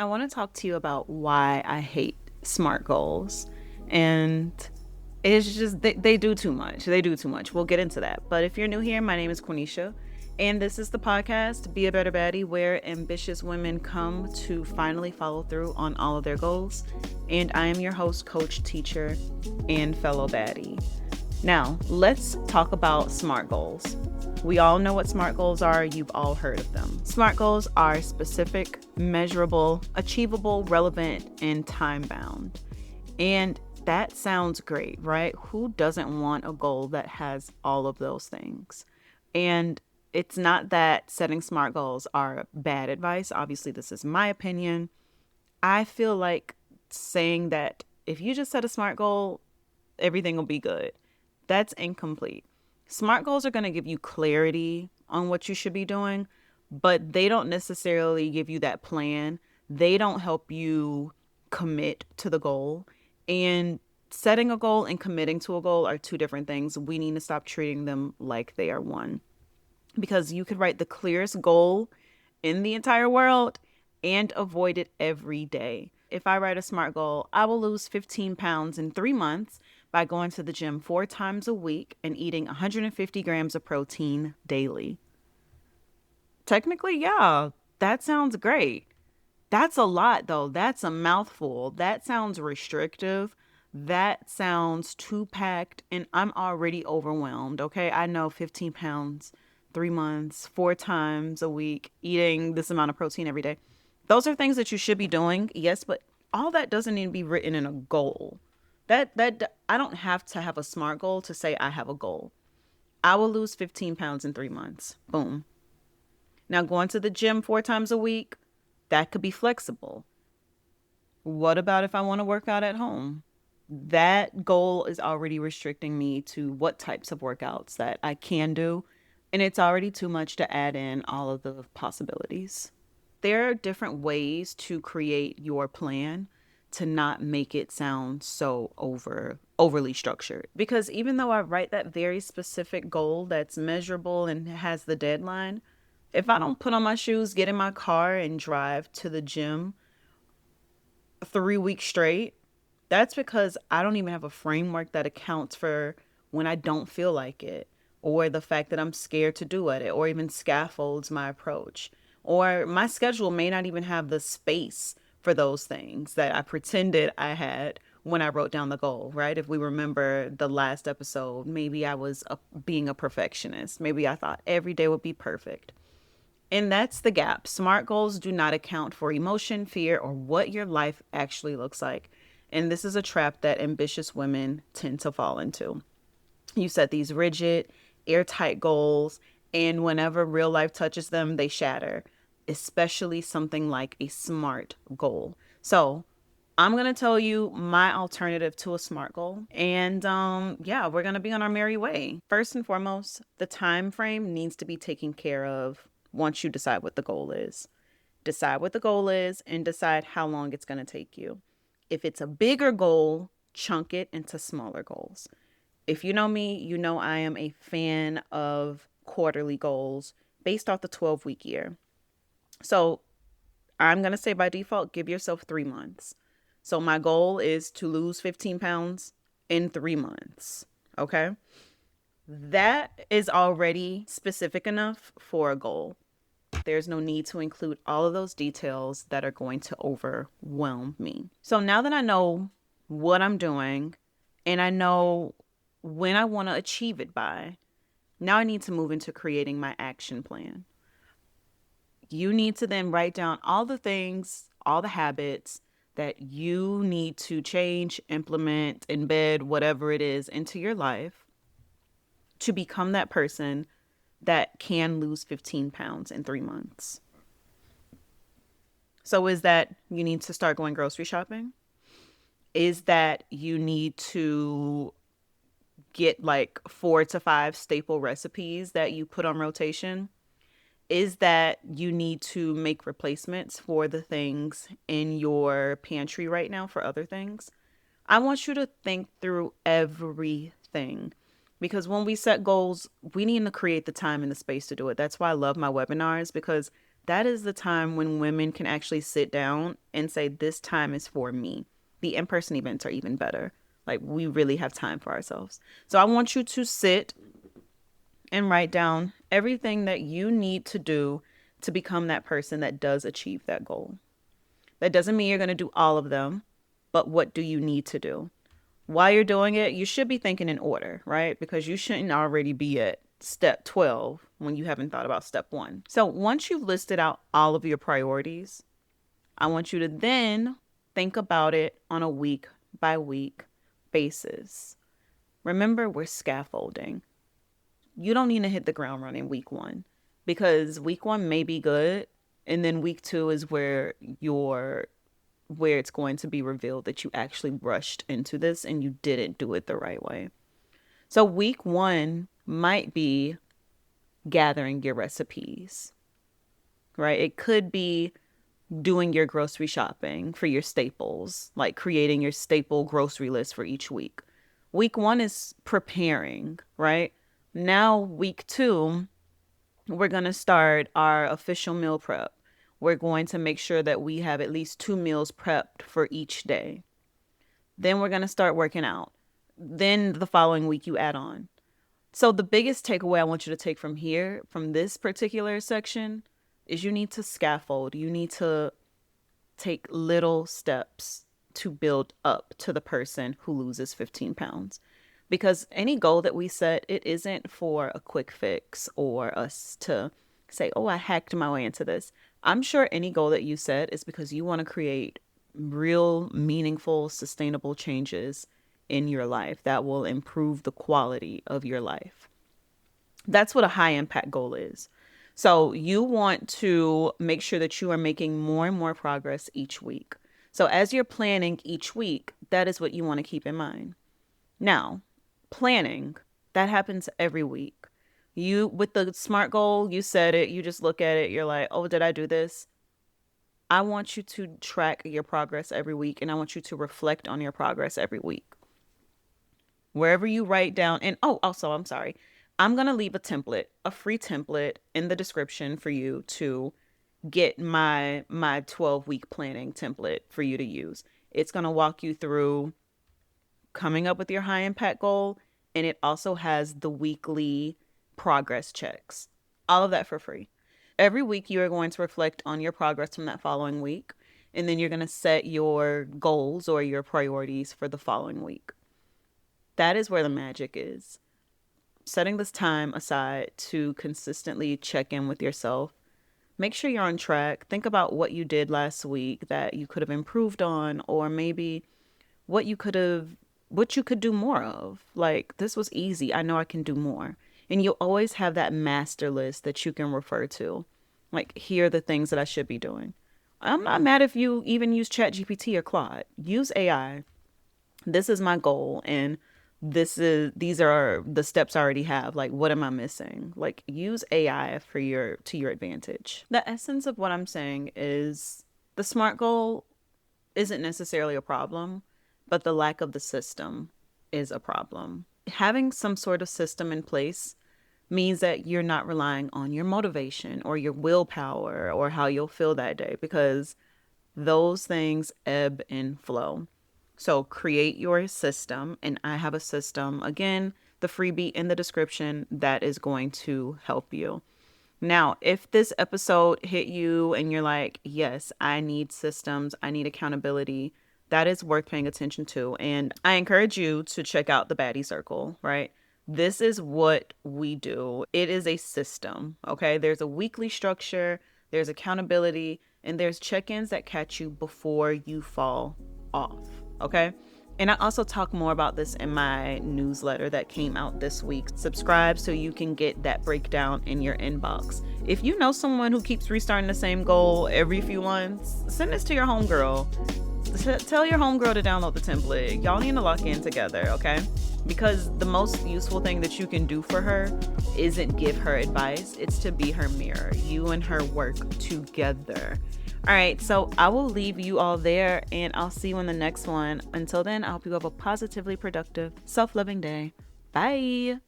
I want to talk to you about why I hate SMART goals. And it's just, they do too much. They do too much. We'll get into that. But if you're new here, my name is Cornisha. And this is the podcast, Be a Better Baddie, where ambitious women come to finally follow through on all of their goals. And I am your host, coach, teacher, and fellow baddie. Now, let's talk about SMART goals. We all know what SMART goals are. You've all heard of them. SMART goals are specific, measurable, achievable, relevant, and time-bound. And that sounds great, right? Who doesn't want a goal that has all of those things? And it's not that setting SMART goals are bad advice. Obviously, this is my opinion. I feel like saying that if you just set a SMART goal, everything will be good. That's incomplete. SMART goals are going to give you clarity on what you should be doing, but they don't necessarily give you that plan. They don't help you commit to the goal. And setting a goal and committing to a goal are two different things. We need to stop treating them like they are one. Because you could write the clearest goal in the entire world and avoid it every day. If I write a SMART goal, I will lose 15 pounds in 3 months by going to the gym 4 times a week and eating 150 grams of protein daily. Technically, yeah, that sounds great. That's a lot, though. That's a mouthful. That sounds restrictive. That sounds too packed, and I'm already overwhelmed, okay? I know 15 pounds, 3 months, 4 times a week, eating this amount of protein every day. Those are things that you should be doing, yes, but all that doesn't need to be written in a goal. That I don't have to have a SMART goal to say I have a goal. I will lose 15 pounds in 3 months. Boom. Now, going to the gym 4 times a week, that could be flexible. What about if I want to work out at home? That goal is already restricting me to what types of workouts that I can do, and it's already too much to add in all of the possibilities. There are different ways to create your plan to not make it sound so overly structured. Because even though I write that very specific goal that's measurable and has the deadline, if I don't put on my shoes, get in my car, and drive to the gym 3 weeks straight, that's because I don't even have a framework that accounts for when I don't feel like it, or the fact that I'm scared to do it, or even scaffolds my approach. Or my schedule may not even have the space for those things that I pretended I had when I wrote down the goal, right? If we remember the last episode, maybe I was being a perfectionist. Maybe I thought every day would be perfect. And that's the gap. SMART goals do not account for emotion, fear, or what your life actually looks like. And this is a trap that ambitious women tend to fall into. You set these rigid, airtight goals, and whenever real life touches them, they shatter, especially something like a SMART goal. So I'm going to tell you my alternative to a SMART goal. And yeah, we're going to be on our merry way. First and foremost, the time frame needs to be taken care of once you decide what the goal is. Decide what the goal is and decide how long it's going to take you. If it's a bigger goal, chunk it into smaller goals. If you know me, you know I am a fan of quarterly goals based off the 12-week year. So I'm going to say by default, give yourself 3 months. So my goal is to lose 15 pounds in 3 months. Okay. That is already specific enough for a goal. There's no need to include all of those details that are going to overwhelm me. So now that I know what I'm doing and I know when I want to achieve it by, now I need to move into creating my action plan. You need to then write down all the things, all the habits that you need to change, implement, embed, whatever it is into your life to become that person that can lose 15 pounds in 3 months. So is that you need to start going grocery shopping? Is that you need to get like 4 to 5 staple recipes that you put on rotation? Is that you need to make replacements for the things in your pantry right now for other things? I want you to think through everything. Because when we set goals, we need to create the time and the space to do it. That's why I love my webinars, because that is the time when women can actually sit down and say, this time is for me. The in-person events are even better. Like, we really have time for ourselves. So I want you to sit and write down everything that you need to do to become that person that does achieve that goal. That doesn't mean you're going to do all of them, but what do you need to do? While you're doing it, you should be thinking in order, right? Because you shouldn't already be at step 12 when you haven't thought about step 1. So once you've listed out all of your priorities, I want you to then think about it on a week by week basis. Remember, we're scaffolding. You don't need to hit the ground running week 1, because week 1 may be good, and then week 2 is where it's going to be revealed that you actually rushed into this and you didn't do it the right way. So week 1 might be gathering your recipes, right? It could be doing your grocery shopping for your staples, like creating your staple grocery list for each week. Week 1 is preparing, right? Now, week 2, we're going to start our official meal prep. We're going to make sure that we have at least 2 meals prepped for each day. Then we're going to start working out. Then the following week you add on. So the biggest takeaway I want you to take from here, from this particular section, is you need to scaffold. You need to take little steps to build up to the person who loses 15 pounds. Because any goal that we set, it isn't for a quick fix or us to say, oh, I hacked my way into this. I'm sure any goal that you set is because you want to create real, meaningful, sustainable changes in your life that will improve the quality of your life. That's what a high impact goal is. So you want to make sure that you are making more and more progress each week. So as you're planning each week, that is what you want to keep in mind. Now, planning, that happens every week. You, with the SMART goal, you set it, you just look at it, you're like, oh, did I do this? I want you to track your progress every week, and I want you to reflect on your progress every week. Wherever you write down, and also, I'm sorry, I'm going to leave a template, a free template in the description for you to get my 12-week planning template for you to use. It's going to walk you through coming up with your high impact goal, and it also has the weekly progress checks. All of that for free. Every week you are going to reflect on your progress from that following week, and then you're going to set your goals or your priorities for the following week. That is where the magic is. Setting this time aside to consistently check in with yourself. Make sure you're on track. Think about what you did last week that you could have improved on, or maybe what you could do more of. Like, this was easy. I know I can do more. And you'll always have that master list that you can refer to. Like, here are the things that I should be doing. I'm not mad if you even use ChatGPT or Claude. Use AI. This is my goal, and these are the steps I already have. Like, what am I missing? Like, use AI to your advantage. The essence of what I'm saying is the SMART goal isn't necessarily a problem, but the lack of the system is a problem. Having some sort of system in place means that you're not relying on your motivation or your willpower or how you'll feel that day, because those things ebb and flow. So create your system, and I have a system, again, the freebie in the description, that is going to help you. Now, if this episode hit you and you're like, yes, I need systems, I need accountability, that is worth paying attention to. And I encourage you to check out the Baddie Circle, right? This is what we do. It is a system, okay? There's a weekly structure, there's accountability, and there's check-ins that catch you before you fall off, okay? And I also talk more about this in my newsletter that came out this week. Subscribe so you can get that breakdown in your inbox. If you know someone who keeps restarting the same goal every few months, send this to your homegirl. Tell your homegirl to download the template. Y'all need to lock in together, okay? Because the most useful thing that you can do for her isn't give her advice. It's to be her mirror. You and her work together. All right, so I will leave you all there, and I'll see you in the next one. Until then, I hope you have a positively productive, self-loving day. Bye.